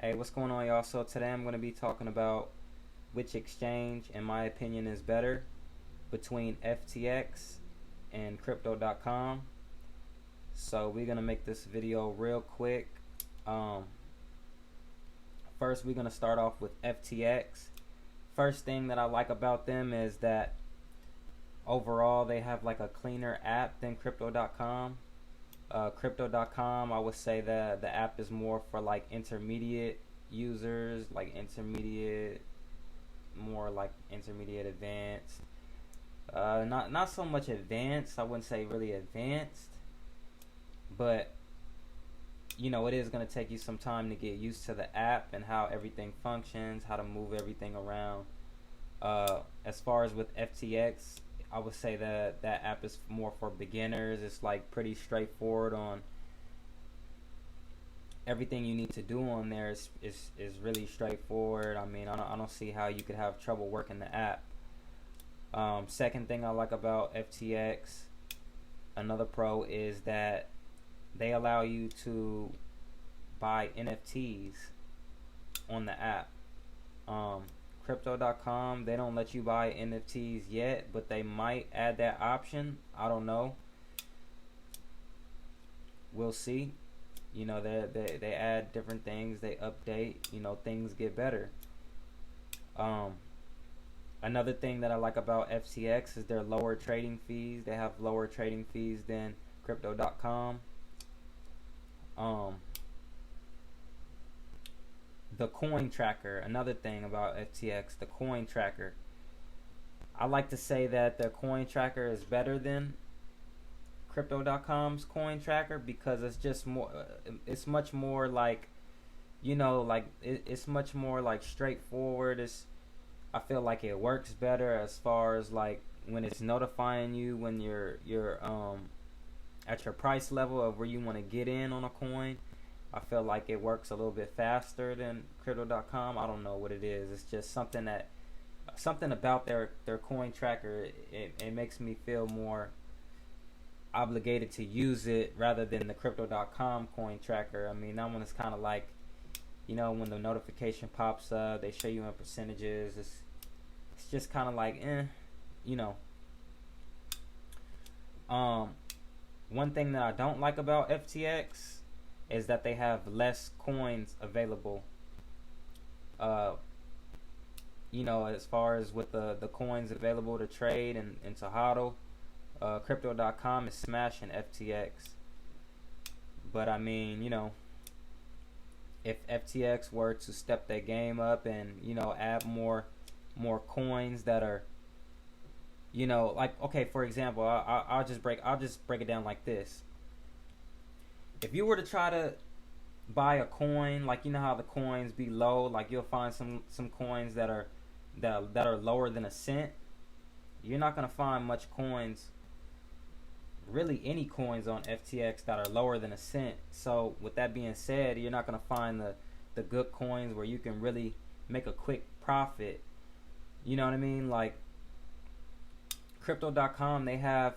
Hey, what's going on, y'all? So today I'm going to be talking about which exchange, in my opinion, is better between FTX and crypto.com. So we're going to make this video real quick. Um, First, we're going to start off with FTX. First thing that I like about them is that overall they have like a cleaner app than crypto.com. Crypto.com, I would say that the app is more for like intermediate users, like intermediate advanced. Not so much advanced. I wouldn't say really advanced, but it is going to take you some time to get used to the app and how everything functions, how to move everything around. As far as with FTX, I would say that that app is more for beginners. It's like pretty straightforward on everything you need to do on there. Is really straightforward. I mean, I don't see how you could have trouble working the app. Second thing I like about FTX, another pro, is that they allow you to buy NFTs on the app. Crypto.com, they don't let you buy NFTs yet, but they might add that option. I don't know. We'll see. They add different things, they update, things get better. Another thing that I like about FTX is their lower trading fees. They have lower trading fees than crypto.com. The coin tracker, another thing about FTX, the coin tracker. I like to say that the coin tracker is better than crypto.com's coin tracker because it's just more, it's much more like, it's much more like straightforward. I feel like it works better as far as like when it's notifying you when you're at your price level of where you want to get in on a coin. I feel like it works a little bit faster than crypto.com. I don't know what it is. It's just something about their coin tracker. It makes me feel more obligated to use it rather than the crypto.com coin tracker. I mean, that one is kind of like, when the notification pops up, they show you in percentages. It's just kind of like, One thing that I don't like about FTX is that they have less coins available. As far as with the coins available to trade and to hodl, crypto.com is smashing FTX. But I mean, if FTX were to step their game up and add more coins that are like, okay, for example, I'll just break it down like this. If you were to try to buy a coin, like how the coins be low, like you'll find some coins that are lower than a cent. You're not gonna find much coins, really any coins on FTX that are lower than a cent. So with that being said, you're not gonna find the good coins where you can really make a quick profit. You know what I mean? Like crypto.com, they have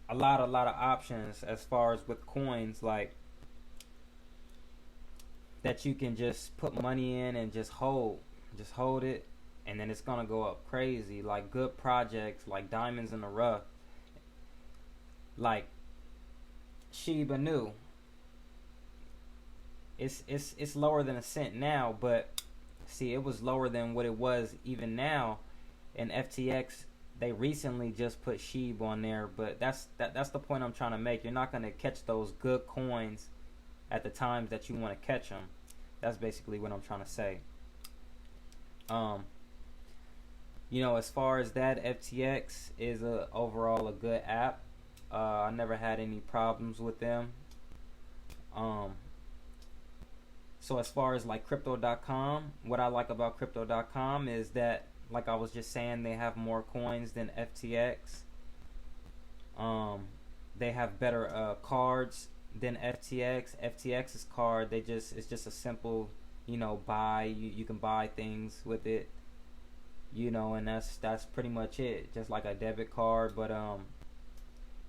a lot of options as far as with coins, like that you can just put money in and just hold it, and then it's gonna go up crazy. Like good projects like diamonds in the rough, like Shiba Inu. It's lower than a cent now, but see, it was lower than what it was even now. In FTX, they recently just put Sheeb on there, but that's the point I'm trying to make. You're not going to catch those good coins at the times that you want to catch them. That's basically what I'm trying to say. As far as that, FTX is overall a good app. I never had any problems with them. So as far as like crypto.com, what I like about crypto.com is that, like I was just saying, they have more coins than FTX. They have better cards than FTX. FTX's card, it's just a simple, buy. You can buy things with it, and that's pretty much it. Just like a debit card, but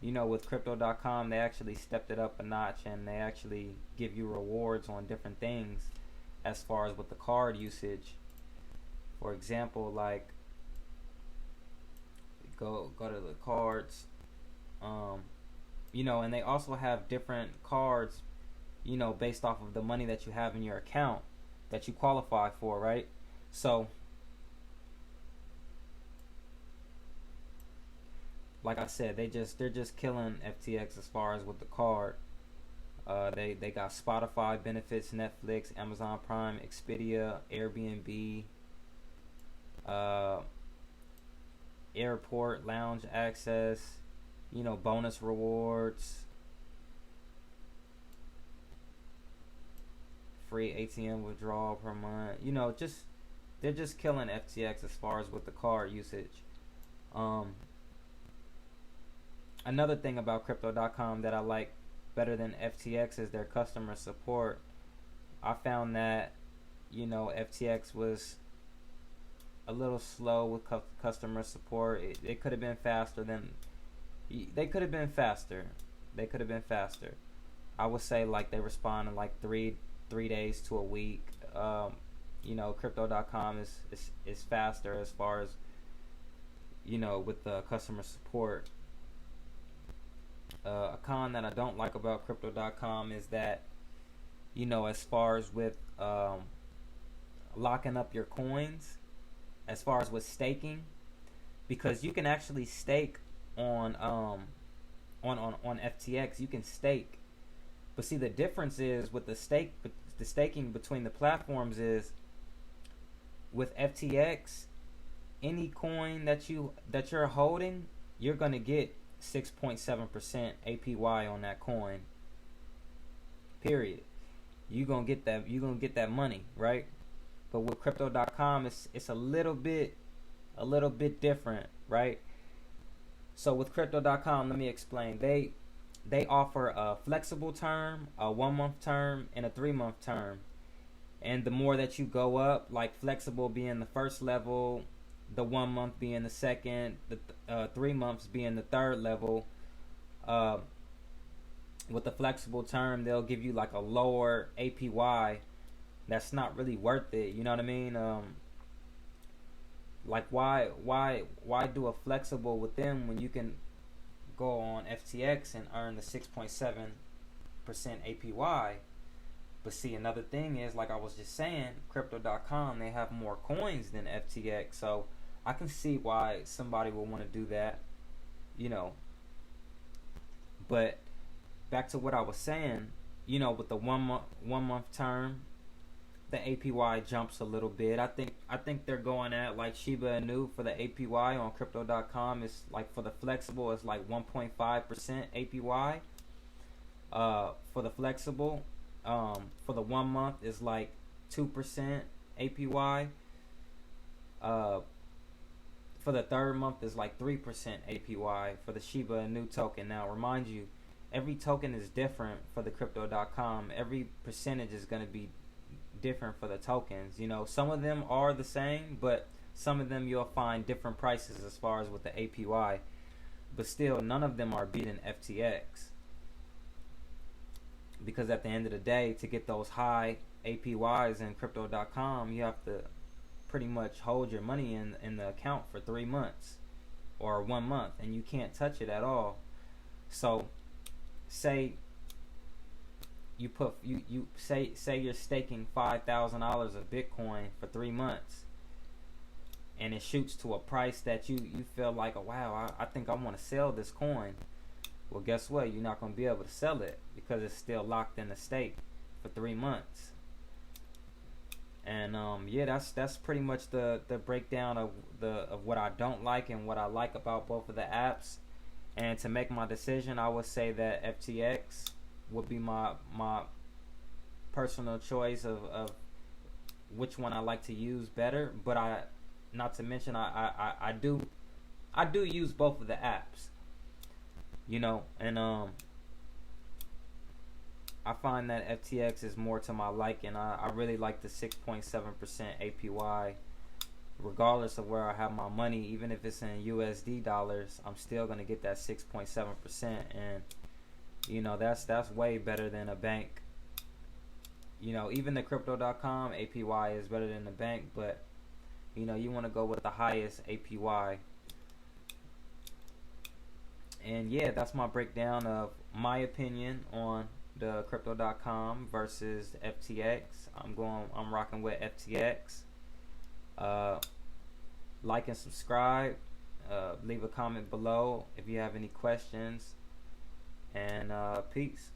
with crypto.com, they actually stepped it up a notch, and they actually give you rewards on different things as far as with the card usage. For example, like go to the cards, and they also have different cards, based off of the money that you have in your account that you qualify for, right? So, like I said, they're just killing FTX as far as with the card. They got Spotify benefits, Netflix, Amazon Prime, Expedia, Airbnb, airport lounge access, bonus rewards, free ATM withdrawal per month. They're just killing FTX as far as with the card usage. Another thing about crypto.com that I like better than FTX is their customer support. I found that FTX was a little slow with customer support. It could have been faster than they could have been faster. They could have been faster. I would say like they respond in like three days to a week. Crypto.com is faster as far as with the customer support. A con that I don't like about crypto.com is that as far as with locking up your coins, as far as with staking, because you can actually stake on FTX. You can stake, but see the difference is with the staking between the platforms is with FTX, any coin that you're holding, you're gonna get 6.7% APY on that coin. Period. You're gonna get that money, right? But with crypto.com, it's a little bit different, right? So with crypto.com, let me explain. They offer a flexible term, a 1-month term, and a 3-month term. And the more that you go up, like flexible being the first level, the 1 month being the second, the 3 months being the third level. With the flexible term, they'll give you like a lower APY. That's not really worth it. You know what I mean? Like why do a flexible with them when you can go on FTX and earn the 6.7% APY? But see, another thing is, like I was just saying, crypto.com, they have more coins than FTX, so I can see why somebody will want to do that, But back to what I was saying, with the one month term, the APY jumps a little bit. I think they're going at like Shiba Inu for the APY on crypto.com. It's like for the flexible, it's like 1.5% APY. For the flexible, for the 1 month is like 2% APY. For the third month is like 3% APY for the Shiba Inu token. Now, remind you, every token is different for the crypto.com. Every percentage is going to be different for the tokens. Some of them are the same, but some of them you'll find different prices as far as with the APY. But still, none of them are beating FTX. Because at the end of the day, to get those high APYs in crypto.com, you have to pretty much hold your money in the account for 3 months or 1 month, and you can't touch it at all. So say you say you're staking $5,000 of Bitcoin for 3 months, and it shoots to a price that you feel like, oh wow, I think I want to sell this coin. Well, guess what? You're not going to be able to sell it because it's still locked in the stake for 3 months. And that's pretty much the breakdown of what I don't like and what I like about both of the apps. And to make my decision, I would say that FTX would be my personal choice of which one I like to use better. But not to mention I do use both of the apps. And I find that FTX is more to my liking. I really like the 6.7% APY regardless of where I have my money, even if it's in USD dollars, I'm still gonna get that 6.7%, and that's way better than a bank. Even the crypto.com APY is better than the bank, but you want to go with the highest APY. And yeah, that's my breakdown of my opinion on the crypto.com versus FTX. I'm rocking with FTX. Like and subscribe. Leave a comment below if you have any questions. And peace.